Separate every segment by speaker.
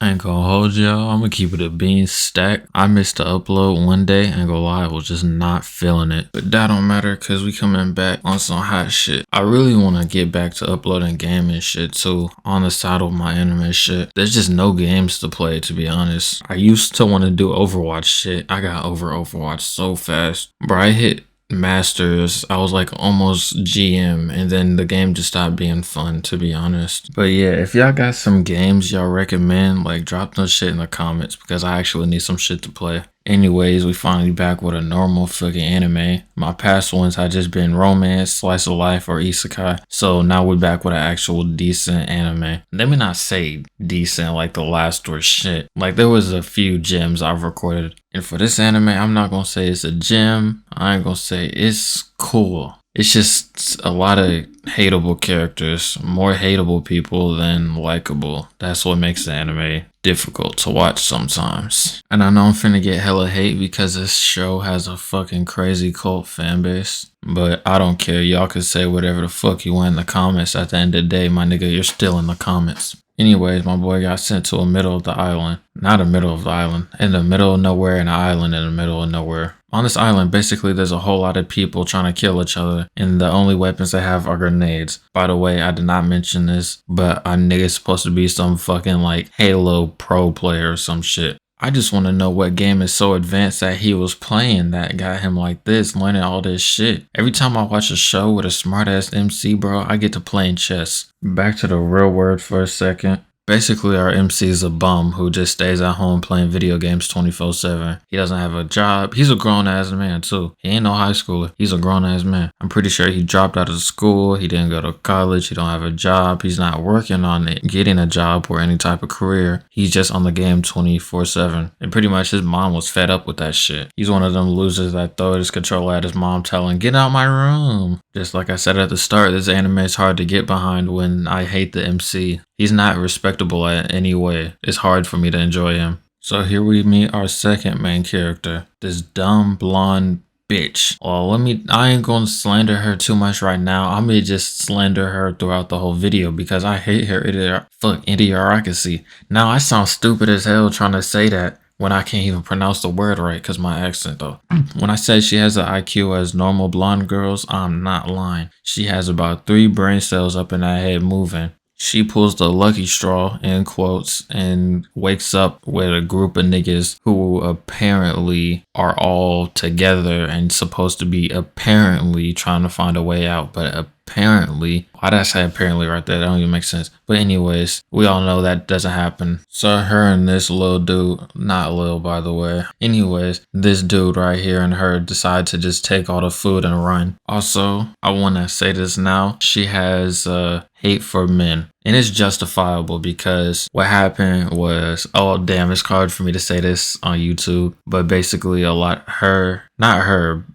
Speaker 1: I ain't gonna hold y'all. I'm gonna keep it a bean stack. I missed the upload one day. I ain't gonna lie, I was just not feeling it. But that don't matter because we coming back on some hot shit. I really wanna get back to uploading gaming shit too on the side of my anime shit. There's just no games to play, to be honest. I used to want to do Overwatch shit. I got over Overwatch so fast. Bro, I hit Masters. I was like almost GM, and then the game just stopped being fun, to be honest. But yeah, if y'all got some games y'all recommend, like drop those shit in the comments because I actually need some shit to play. Anyways, we finally back with a normal fucking anime. My past ones had just been romance, slice of life, or isekai. So now we're back with an actual decent anime. Let me not say decent like the last was shit. Like there was a few gems I've recorded. And for this anime, I'm not gonna say it's a gem. I ain't gonna say it's cool. It's just a lot of hateable characters, more hateable people than likable. That's what makes the anime difficult to watch sometimes. And I know I'm finna get hella hate because this show has a fucking crazy cult fan base. But I don't care. Y'all can say whatever the fuck you want in the comments. At the end of the day, my nigga, you're still in the comments. Anyways, my boy got sent to the middle of the island. Not the middle of the island. In the middle of nowhere, in an island in the middle of nowhere. On this island, basically, there's a whole lot of people trying to kill each other, and the only weapons they have are grenades. By the way, I did not mention this, but a nigga's supposed to be some fucking like Halo pro player or some shit. I just want to know what game is so advanced that he was playing that got him like this, learning all this shit. Every time I watch a show with a smart ass MC, bro, I get to playing chess. Back to the real word for a second. Basically, our MC is a bum who just stays at home playing video games 24/7. He doesn't have a job. He's a grown-ass man, too. He ain't no high schooler. He's a grown-ass man. I'm pretty sure he dropped out of school. He didn't go to college. He don't have a job. He's not working on it, getting a job or any type of career. He's just on the game 24/7. And pretty much his mom was fed up with that shit. He's one of them losers that throw his controller at his mom telling, "Get out my room." Just like I said at the start, this anime is hard to get behind when I hate the MC. He's not respectable in any way. It's hard for me to enjoy him. So here we meet our second main character, this dumb blonde bitch. Well, I ain't gonna slander her too much right now. I'm gonna just slander her throughout the whole video because I hate her idiocracy. Now I sound stupid as hell trying to say that when I can't even pronounce the word right because my accent though. When I say she has an IQ as normal blonde girls, I'm not lying. She has about 3 brain cells up in that head moving. She pulls the lucky straw, in quotes, and wakes up with a group of niggas who apparently are all together and supposed to be apparently trying to find a way out. But apparently, why did I say apparently right there? That don't even make sense. But anyways, we all know that doesn't happen. So her and this little dude, not Lil by the way. Anyways, this dude right here and her decide to just take all the food and run. Also, I want to say this now. She has hate for men. And it's justifiable because what happened was, oh damn, it's hard for me to say this on YouTube, but basically not her,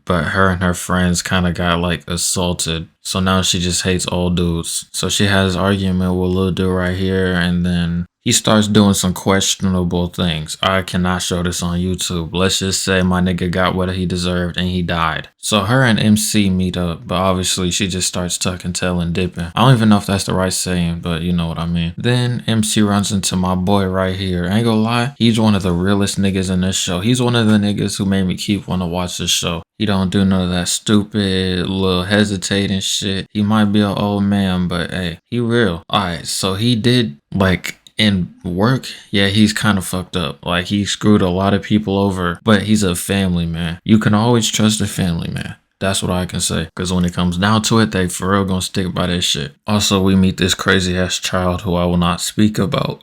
Speaker 1: but her and her friends kind of got like assaulted. So now she just hates all dudes. So she has argument with little dude right here, and then he starts doing some questionable things. I cannot show this on YouTube. Let's just say my nigga got what he deserved and he died. So her and MC meet up, but obviously she just starts tucking tail and dipping. I don't even know if that's the right saying, but you know what I mean. Then MC runs into my boy right here. I ain't gonna lie, he's one of the realest niggas in this show. He's one of the niggas who made me keep wanting to watch this show. He don't do none of that stupid little hesitating shit. He might be an old man, but hey, he real. Alright, so he did like in work, yeah, he's kind of fucked up. Like he screwed a lot of people over, but he's a family man. You can always trust a family man. That's what I can say. Because when it comes down to it, they for real gonna stick by that shit. Also, we meet this crazy ass child who I will not speak about.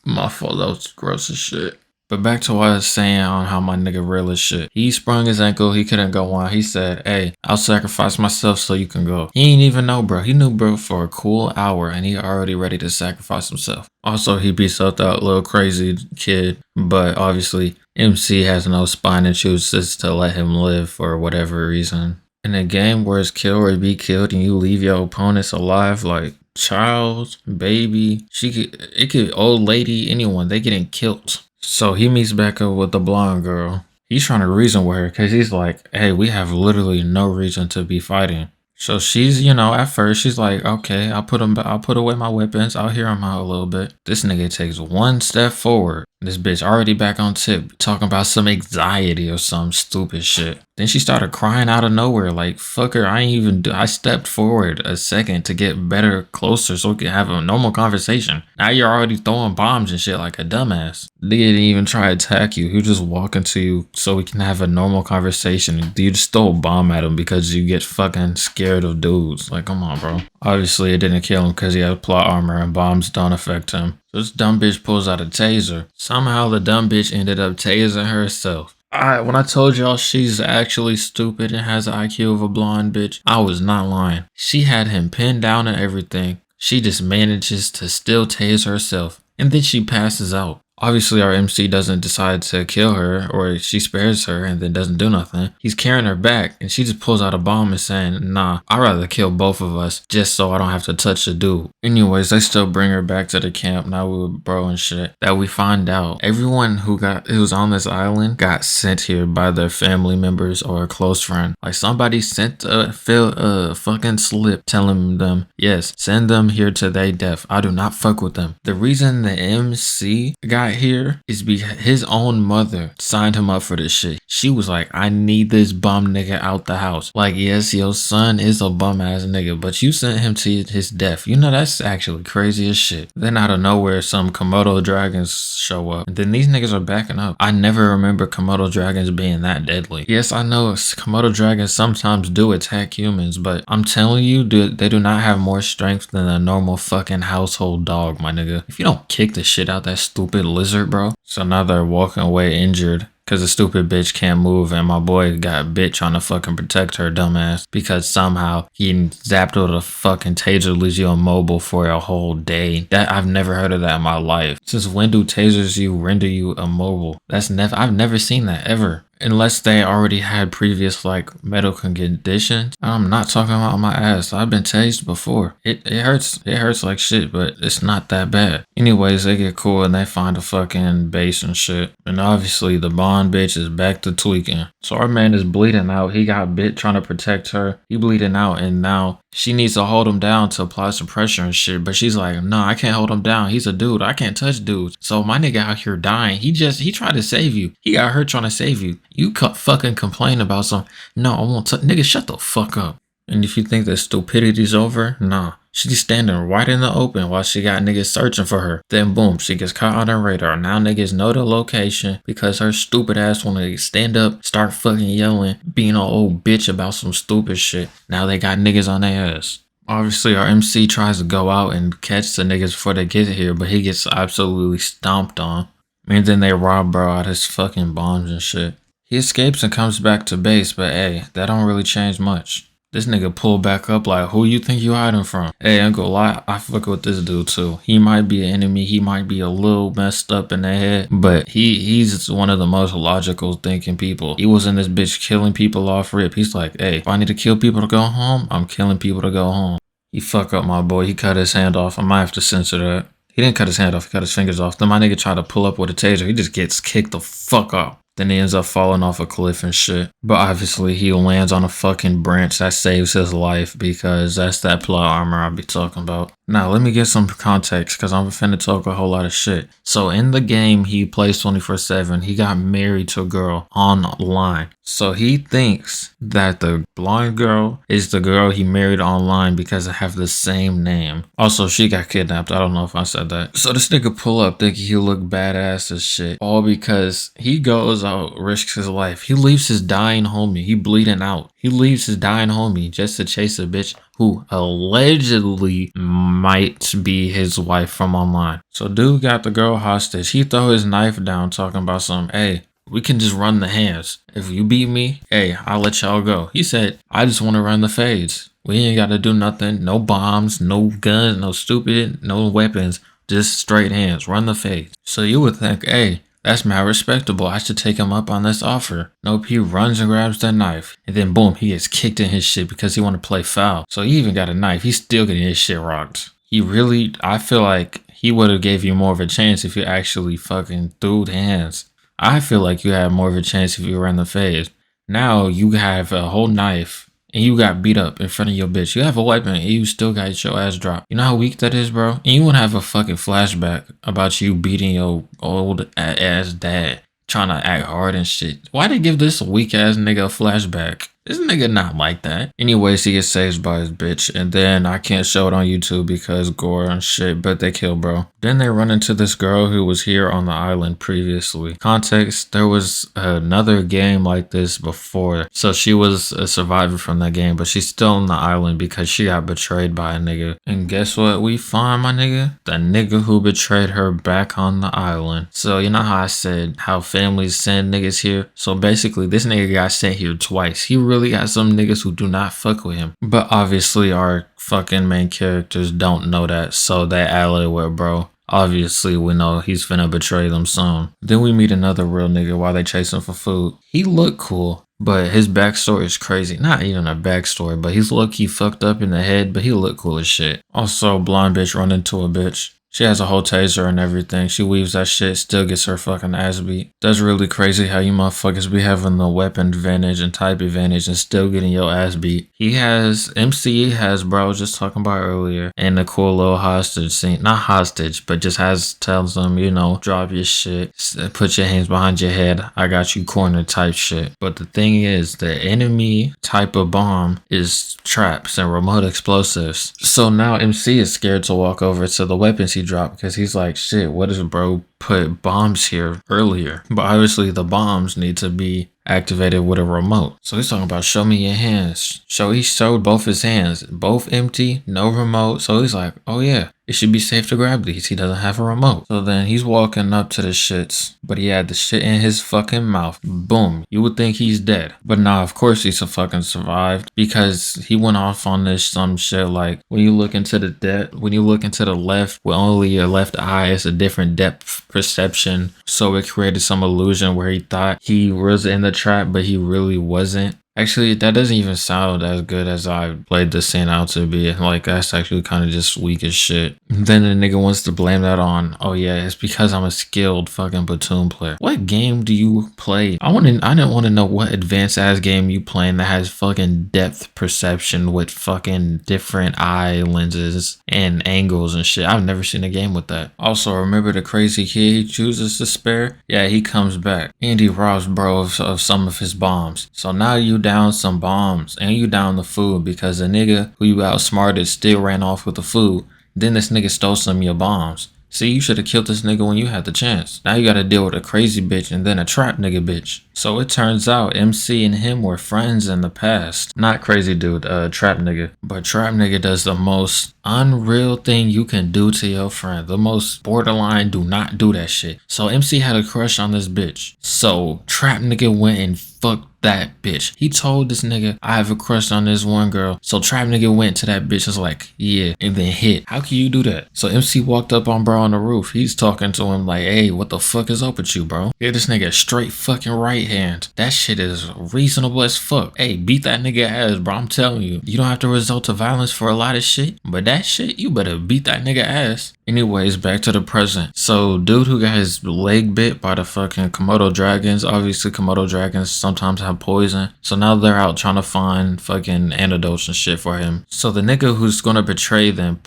Speaker 1: My fault, that was gross as shit. But back to what I was saying on how my nigga real as shit. He sprung his ankle, he couldn't go on. He said, "Hey, I'll sacrifice myself so you can go." He ain't even know, bro. He knew bro for a cool hour and he already ready to sacrifice himself. Also, he beats up that little crazy kid, but obviously MC has no spine and chooses to let him live for whatever reason. In a game where it's kill or be killed and you leave your opponents alive, like child, baby, it could old lady, anyone, they getting killed. So he meets back up with the blonde girl. He's trying to reason with her because he's like, hey, we have literally no reason to be fighting. So she's, you know, at first she's like, okay, I'll put away my weapons. I'll hear him out a little bit. This nigga takes one step forward. This bitch already back on tip, talking about some anxiety or some stupid shit. Then she started crying out of nowhere, like, fuck her, I stepped forward a second to get better, closer, so we can have a normal conversation. Now you're already throwing bombs and shit like a dumbass. They didn't even try to attack you. He was just walking to you so we can have a normal conversation. You just throw a bomb at him because you get fucking scared of dudes. Like, come on, bro. Obviously, it didn't kill him because he had plot armor and bombs don't affect him. So this dumb bitch pulls out a taser. Somehow the dumb bitch ended up tasing herself. Alright, when I told y'all she's actually stupid and has the IQ of a blonde bitch, I was not lying. She had him pinned down and everything. She just manages to still tase herself. And then she passes out. Obviously, our MC doesn't decide to kill her, or she spares her and then doesn't do nothing. He's carrying her back, and she just pulls out a bomb and saying, nah, I'd rather kill both of us just so I don't have to touch the dude. Anyways, they still bring her back to the camp, now we were bro and shit. That we find out everyone who was on this island got sent here by their family members or a close friend. Like somebody sent a fucking slip telling them, yes, send them here to their death. I do not fuck with them. The reason the MC got here is because his own mother signed him up for this shit. She was like, I need this bum nigga out the house. Like, yes, your son is a bum ass nigga, but you sent him to his death. You know, that's actually crazy as shit. Then out of nowhere, some Komodo dragons show up. And then these niggas are backing up. I never remember Komodo dragons being that deadly. Yes, I know Komodo dragons sometimes do attack humans, but I'm telling you, they do not have more strength than a normal fucking household dog, my nigga. If you don't kick the shit out that stupid lizard, bro. So now they're walking away injured because the stupid bitch can't move, and my boy got bitch trying to fucking protect her dumbass because somehow he zapped with a fucking taser, leaves you immobile for a whole day. That I've never heard of that in my life. Since when do tasers render you immobile? I've never seen that ever. Unless they already had previous like medical conditions. I'm not talking about my ass. I've been tased before. It hurts. It hurts like shit, but it's not that bad. Anyways, they get cool and they find a fucking base and shit. And obviously the Bond bitch is back to tweaking. So our man is bleeding out. He got bit trying to protect her. He bleeding out and now she needs to hold him down to apply some pressure and shit. But she's like, no, I can't hold him down. He's a dude. I can't touch dudes. So my nigga out here dying. He tried to save you. He got hurt trying to save you. You fucking complain about something. No, I won't touch. Nigga, shut the fuck up. And if you think that stupidity's over, nah. She's standing right in the open while she got niggas searching for her. Then boom, she gets caught on her radar. Now niggas know the location because her stupid ass wanted to stand up, start fucking yelling, being an old bitch about some stupid shit. Now they got niggas on their ass. Obviously, our MC tries to go out and catch the niggas before they get here, but he gets absolutely stomped on. And then they rob bro out his fucking bombs and shit. He escapes and comes back to base, but hey, that don't really change much. This nigga pulled back up like, who you think you hiding from? Hey, I ain't gonna lie, I fuck with this dude too. He might be an enemy, he might be a little messed up in the head, but he's one of the most logical thinking people. He was in this bitch killing people off rip. He's like, hey, if I need to kill people to go home, I'm killing people to go home. He fuck up my boy, he cut his hand off. I might have to censor that. He didn't cut his hand off, he cut his fingers off. Then my nigga tried to pull up with a taser, he just gets kicked the fuck off. Then he ends up falling off a cliff and shit. But obviously he lands on a fucking branch that saves his life because that's that plot armor I'll be talking about. Now let me get some context because I'm finna talk a whole lot of shit. So in the game he plays 24/7. He got married to a girl online. So he thinks that the blonde girl is the girl he married online because they have the same name. Also, she got kidnapped. I don't know if I said that. So this nigga pull up thinking he'll look badass as shit. All because he goes out, risks his life. He leaves his dying homie. He bleeding out. He leaves his dying homie just to chase a bitch who allegedly might be his wife from online. So dude got the girl hostage. He throw his knife down talking about some, hey, we can just run the hands. If you beat me, hey, I'll let y'all go. He said, I just want to run the fades. We ain't got to do nothing. No bombs, no guns, no stupid, no weapons. Just straight hands. Run the fades. So you would think, hey, that's mad respectable. I should take him up on this offer. Nope, he runs and grabs that knife. And then boom, he gets kicked in his shit because he want to play foul. So he even got a knife. He's still getting his shit rocked. I feel like he would have gave you more of a chance if you actually fucking threw hands. I feel like you had more of a chance if you ran the phase. Now you have a whole knife and you got beat up in front of your bitch. You have a weapon and you still got your ass dropped. You know how weak that is, bro? And you wanna have a fucking flashback about you beating your old ass dad, trying to act hard and shit. Why they give this weak ass nigga a flashback? This nigga not like that. Anyways, he gets saved by his bitch, and then I can't show it on YouTube because gore and shit, but they kill bro. Then they run into this girl who was here on the island previously. Context, there was another game like this before. So she was a survivor from that game, but she's still on the island because she got betrayed by a nigga. And guess what we find, my nigga? The nigga who betrayed her back on the island. So you know how I said how families send niggas here? So basically this nigga got sent here twice. He really got some niggas who do not fuck with him. But obviously our fucking main characters don't know that, so they ally with bro. Obviously we know he's finna betray them soon. Then we meet another real nigga while they chase him for food. He looked cool, but his backstory is crazy. Not even a backstory, but he's low-key fucked up in the head, but he look cool as shit. Also, blonde bitch run into a bitch. She has a whole taser and everything. She weaves that shit, still gets her fucking ass beat. That's really crazy how you motherfuckers be having the weapon advantage and type advantage and still getting your ass beat. He has, MCE has, bro, I was just talking about earlier, and the cool little hostage scene. Not hostage, but just tells them, you know, drop your shit, put your hands behind your head, I got you cornered type shit. But the thing is, the enemy type of bomb is traps and remote explosives. So now MC is scared to walk over to the weapons he dropped because he's like, shit, what if bro put bombs here earlier? But obviously the bombs need to be activated with a remote. So he's talking about show me your hands. So he showed both his hands, both empty, no remote. So he's like, oh yeah, it should be safe to grab these. He doesn't have a remote. So then he's walking up to the shits, but he had the shit in his fucking mouth. Boom. You would think he's dead. But nah, of course he's a fucking survived because he went off on this some shit like when you look into the left with only your left eye, it's a different depth perception. So it created some illusion where he thought he was in the trap, but he really wasn't. Actually, that doesn't even sound as good as I played the scene out to be. Like, that's actually kind of just weak as shit. Then the nigga wants to blame that on, oh yeah, it's because I'm a skilled fucking BTOOOM player. What game do you play? I didn't want to know what advanced ass game you playing that has fucking depth perception with fucking different eye lenses and angles and shit. I've never seen a game with that. Also, remember the crazy kid he chooses to spare? Yeah, he comes back and he robs bro of some of his bombs. So now you down some bombs and you down the food because the nigga who you outsmarted still ran off with the food. Then this nigga stole some of your bombs. See, you should have killed this nigga when you had the chance. Now you gotta deal with a crazy bitch and then a trap nigga bitch. So it turns out MC and him were friends in the past. Not crazy dude, trap nigga. But trap nigga does the most unreal thing you can do to your friend. The most borderline, do not do that shit. So MC had a crush on this bitch. So trap nigga went and fucked that bitch. He told this nigga, I have a crush on this one girl. So trap nigga went to that bitch and was like, yeah, and then hit. How can you do that? So MC walked up on bro on the roof. He's talking to him like, hey, what the fuck is up with you, bro? Get this nigga straight fucking right hand. That shit is reasonable as fuck. Hey, beat that nigga ass, bro. I'm telling you. You don't have to resort to violence for a lot of shit, but that shit, you better beat that nigga ass. Anyways, back to the present. So dude who got his leg bit by the fucking Komodo dragons, obviously Komodo dragons sometimes have poison. So now they're out trying to find fucking antidotes and shit for him. So the nigga who's gonna betray them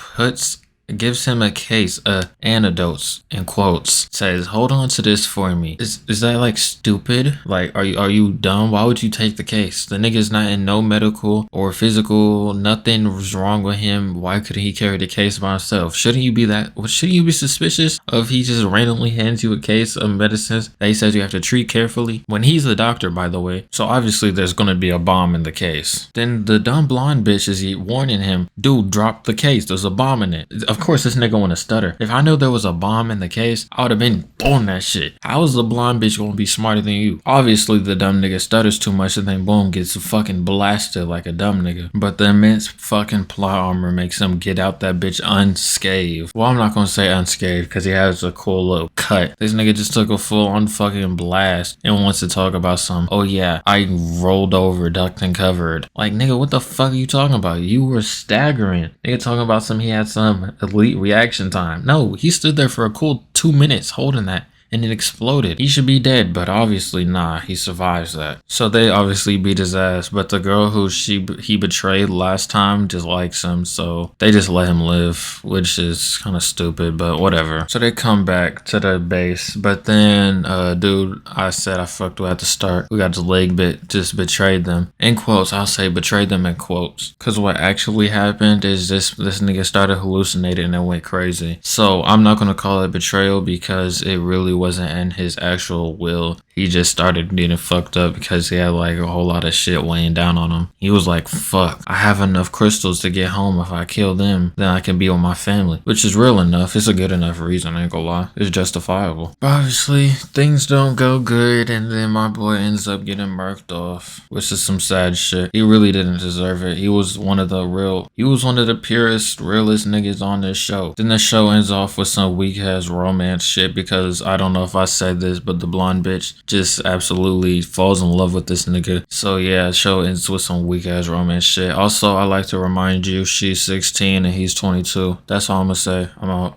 Speaker 1: gives him a case of antidotes in quotes, says, hold on to this for me. Is that like stupid? Like, are you dumb? Why would you take the case? The nigga's not in no medical or physical, nothing was wrong with him. Why couldn't he carry the case by himself? Shouldn't you be suspicious of he just randomly hands you a case of medicines that he says you have to treat carefully when he's the doctor, by the way? So obviously there's gonna be a bomb in the case. Then the dumb blonde bitch is warning him, dude, drop the case, there's a bomb in it. Of course this nigga wanna stutter. If I knew there was a bomb in the case, I would have been blowing that shit. How is the blonde bitch gonna be smarter than you? Obviously the dumb nigga stutters too much and then boom, gets fucking blasted like a dumb nigga. But the immense fucking plot armor makes him get out that bitch unscathed. Well, I'm not gonna say unscathed because he has a cool little cut. This nigga just took a full on fucking blast and wants to talk about some, oh yeah, I rolled over, ducked and covered. Like, nigga, what the fuck are you talking about? You were staggering. Nigga talking about he had some elite reaction time. No, he stood there for a cool 2 minutes holding that and it exploded. He should be dead, but obviously nah, he survives that. So they obviously beat his ass, but the girl who he betrayed last time just likes him, so they just let him live, which is kind of stupid, but whatever. So they come back to the base, but then dude I said I fucked with at the start, we got his leg bit, just betrayed them. In quotes, I'll say betrayed them in quotes, because what actually happened is this nigga started hallucinating and went crazy. So I'm not gonna call it betrayal because it really wasn't in his actual will. He just started getting fucked up because he had like a whole lot of shit weighing down on him. He was like, fuck, I have enough crystals to get home. If I kill them, then I can be with my family, which is real enough. It's a good enough reason, I ain't gonna lie. It's justifiable. But obviously, things don't go good, and then my boy ends up getting murked off, which is some sad shit. He really didn't deserve it. He was one of the purest, realest niggas on this show. Then the show ends off with some weak ass romance shit because I don't know if I said this, but the blonde bitch just absolutely falls in love with this nigga. So yeah, the show ends with some weak ass romance shit. Also, I like to remind you, she's 16 and he's 22. That's all I'm gonna say. I'm out.